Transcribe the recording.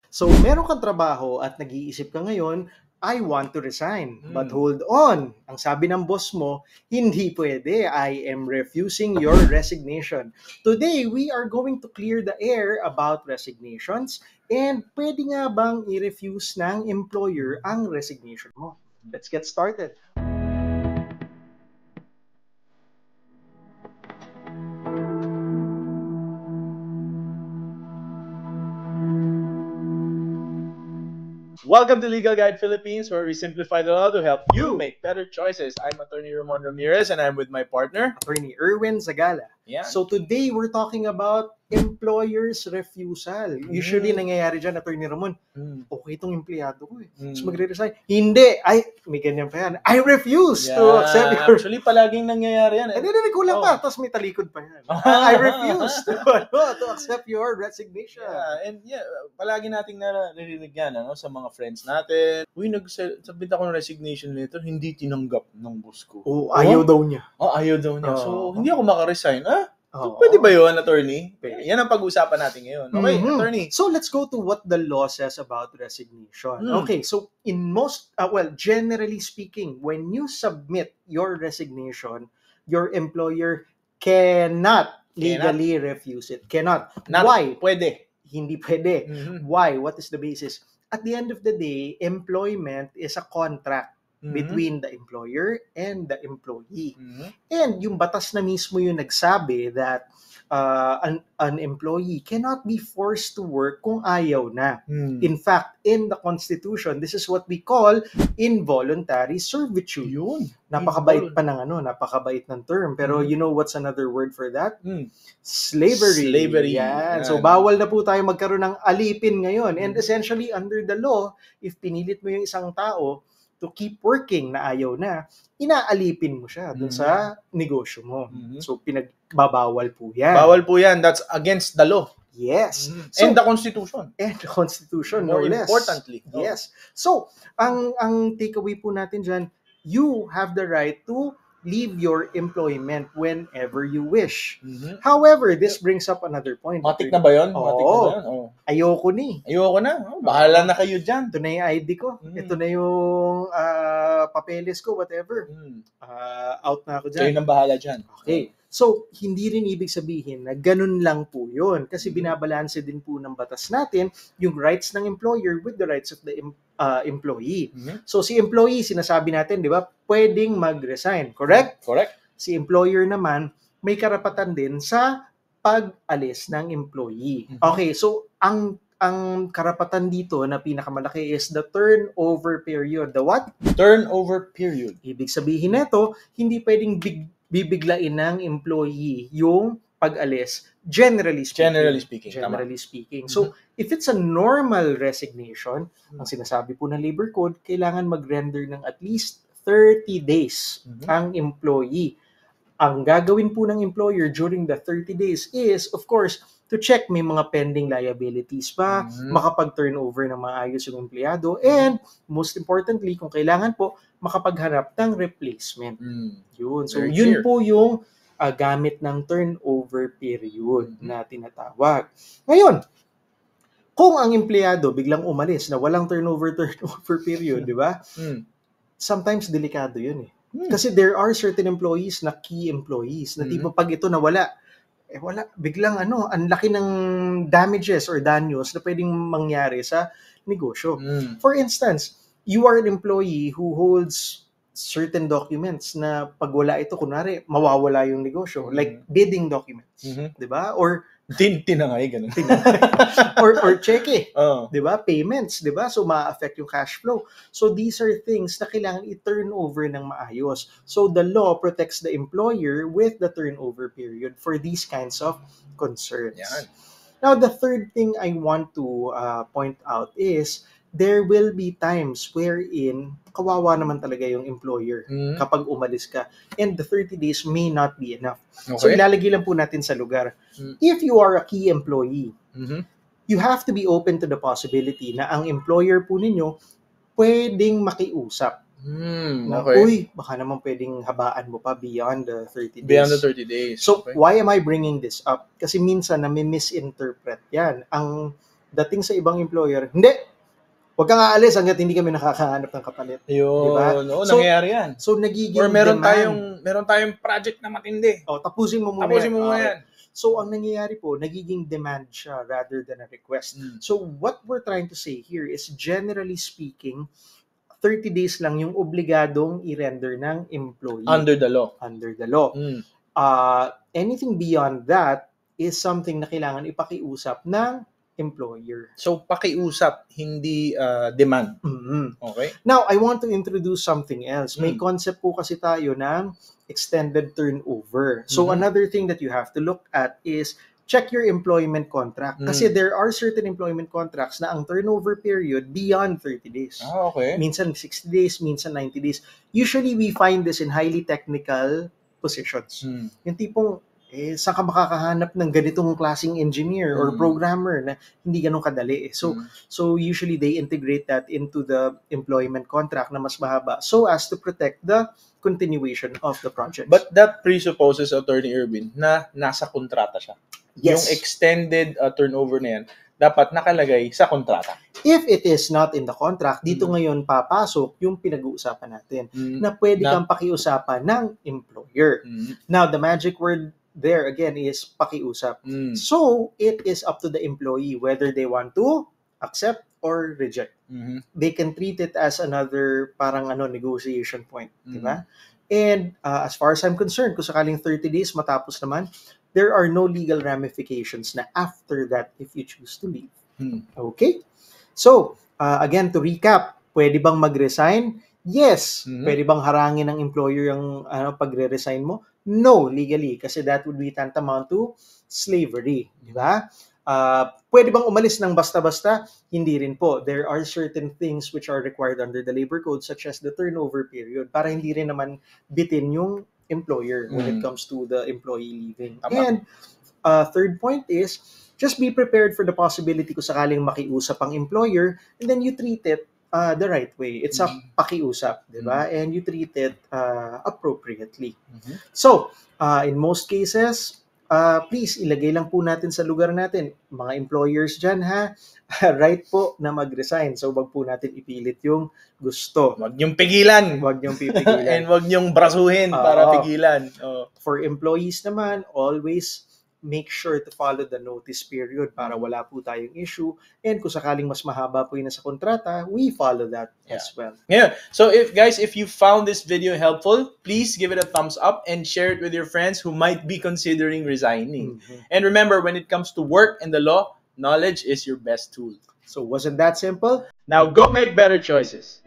So, meron kang trabaho at nag-iisip ka ngayon, I want to resign. But hold on, ang sabi ng boss mo, hindi pwede. I am refusing your resignation. Today, we are going to clear the air about resignations and pwede nga bang i-refuse ng employer ang resignation mo? Let's get started. Welcome to Legal Guide Philippines, where we simplify the law to help you make better choices. I'm Attorney Ramon Ramirez, and I'm with my partner, Attorney Erwin Zagala. Yeah. So today, we're talking about employer's refusal. Usually, nangyayari dyan, Attorney Ramon, okay itong empleyado ko eh. Tapos magre-resign. Hindi! Ay, may ganyan pa yan. I refuse to accept your... Actually, palaging nangyayari yan. Hindi, kulang pa. Tapos may talikod pa yan. I refuse to accept your resignation. Palagi nating naririnig yan sa mga friends natin. Uy, nagsabit ako ng resignation letter, hindi tinanggap ng boss ko. Ayaw daw niya. Ayaw daw niya. So, hindi ako makaresign. So, pwede ba yun, attorney? Yan ang pag-usapan natin ngayon. Okay, attorney. So, let's go to what the law says about resignation. Okay, so in most, generally speaking, when you submit your resignation, your employer cannot legally refuse it. Cannot. Why? Pwede. Hindi pwede. Why? What is the basis? At the end of the day, employment is a contract between the employer and the employee. And yung batas na mismo yung nagsabi that an employee cannot be forced to work kung ayaw na. In fact, in the Constitution, this is what we call involuntary servitude. Yun. Napakabait pa ng napakabait ng term. Pero you know what's another word for that? Slavery. Yan. So, bawal na po tayo magkaroon ng alipin ngayon. And essentially, under the law, if pinilit mo yung isang tao to keep working na ayaw na, inaalipin mo siya dun sa negosyo mo. So, pinagbabawal po yan. Bawal po yan. That's against the law. Yes. So, and the Constitution. And the Constitution, more no less. Importantly. Yes. So, ang takeaway po natin dyan, you have the right to leave your employment whenever you wish. However, this brings up another point. Matik na ba yun? Ayoko ni. Ayoko na. Bahala na kayo dyan. Ito na yung ID ko. Ito na yung papeles ko, whatever. Out na ako dyan. Kayo nang bahala dyan. Okay. So, hindi rin ibig sabihin na ganun lang po yun. Kasi binabalanse din po ng batas natin yung rights ng employer with the rights of the employee. So, si employee, sinasabi natin, di ba, pwedeng mag-resign. Correct? Correct. Si employer naman, may karapatan din sa pag-alis ng employee. Okay, so ang karapatan dito na pinakamalaki is the turnover period. The what? Turnover period. Ibig sabihin nito, hindi pwedeng bibiglain ng employee yung pag-alis, generally speaking. So, if it's a normal resignation, ang sinasabi po ng Labor Code, kailangan mag-render ng at least 30 days ang employee. Ang gagawin po ng employer during the 30 days is, of course, to check may mga pending liabilities pa, makapag-turnover ng maayos yung empleyado, and most importantly, kung kailangan po, makapaghanap ng replacement. Yun. So, yun po yung gamit ng turnover period na tinatawag. Ngayon, kung ang empleyado biglang umalis na walang turnover period, di ba? Sometimes delikado yun eh. Kasi there are certain employees na key employees na tipo pag ito nawala, wala, biglang ang laki ng damages or danyos na pwedeng mangyari sa negosyo. For instance, you are an employee who holds certain documents na pag wala ito, kunwari, mawawala yung negosyo. Like bidding documents. Diba? Or tinangay, ganun. or cheque. Diba? Payments. Diba? So, ma-affect yung cash flow. So, these are things na kailangan i-turn over ng maayos. So, the law protects the employer with the turnover period for these kinds of concerns. Yan. Now, the third thing I want to point out is there will be times wherein kawawa naman talaga yung employer kapag umalis ka. And the 30 days may not be enough. Okay. So, ilalagay lang po natin sa lugar. If you are a key employee, you have to be open to the possibility na ang employer po ninyo pwedeng makiusap. Okay. Uy, baka naman pwedeng habaan mo pa beyond the 30 days. Beyond the 30 days. So, why am I bringing this up? Kasi minsan na may misinterpret yan. dating sa ibang employer, hindi, huwag kang aalis hanggat hindi kami nakakahanap ng kapalit. Yun. Diba? Oo, nangyayari yan. So, nagiging or meron demand. tayong project na matindi. Tapusin mo muna. yan. So, ang nangyayari po, nagiging demand siya rather than a request. So, what we're trying to say here is, generally speaking, 30 days lang yung obligadong i-render ng employee. Under the law. Anything beyond that is something na kailangan ipakiusap ng employer. So, pakiusap, hindi demand. Okay? Now, I want to introduce something else. May concept po kasi tayo ng extended turnover. So, another thing that you have to look at is check your employment contract. Kasi there are certain employment contracts na ang turnover period beyond 30 days. Okay. Minsan 60 days, minsan 90 days. Usually, we find this in highly technical positions. Yung tipong, saan ka makakahanap ng ganitong klaseng engineer or programmer na hindi ganun kadali. So usually they integrate that into the employment contract na mas mahaba so as to protect the continuation of the project. But that presupposes, Attorney Erwin, na nasa kontrata siya. Yes. Yung extended turnover na yan, dapat nakalagay sa kontrata. If it is not in the contract, dito ngayon papasok yung pinag-uusapan natin na pwede kang pakiusapan ng employer. Now, the magic word there again is pakiusap. So, it is up to the employee whether they want to accept or reject. They can treat it as another parang negotiation point, di ba? And as far as I'm concerned, kung sakaling 30 days matapos naman, there are no legal ramifications na after that if you choose to leave. Okay? So, again, to recap, pwede bang mag-resign? Yes. Pwede bang harangin ng employer yung pagre-resign mo? No, legally, kasi that would be tantamount to slavery, di ba? Pwede bang umalis ng basta-basta? Hindi rin po. There are certain things which are required under the labor code such as the turnover period para hindi rin naman bitin yung employer when it comes to the employee leaving. And third point is, just be prepared for the possibility kung sakaling makiusap ang employer and then you treat it the right way. It's a pakiusap, di ba? And you treat it appropriately. So, in most cases, please, ilagay lang po natin sa lugar natin. Mga employers dyan, right po na mag-resign. So, wag po natin ipilit yung gusto. Wag niyong pigilan. Wag niyong pipigilan. And wag niyong brasuhin para pigilan. For employees naman, always make sure to follow the notice period para wala po tayong issue. And kung sakaling mas mahaba po yun sa kontrata, we follow that as well. Yeah. So if you found this video helpful, please give it a thumbs up and share it with your friends who might be considering resigning. And remember, when it comes to work and the law, knowledge is your best tool. So wasn't that simple? Now go make better choices.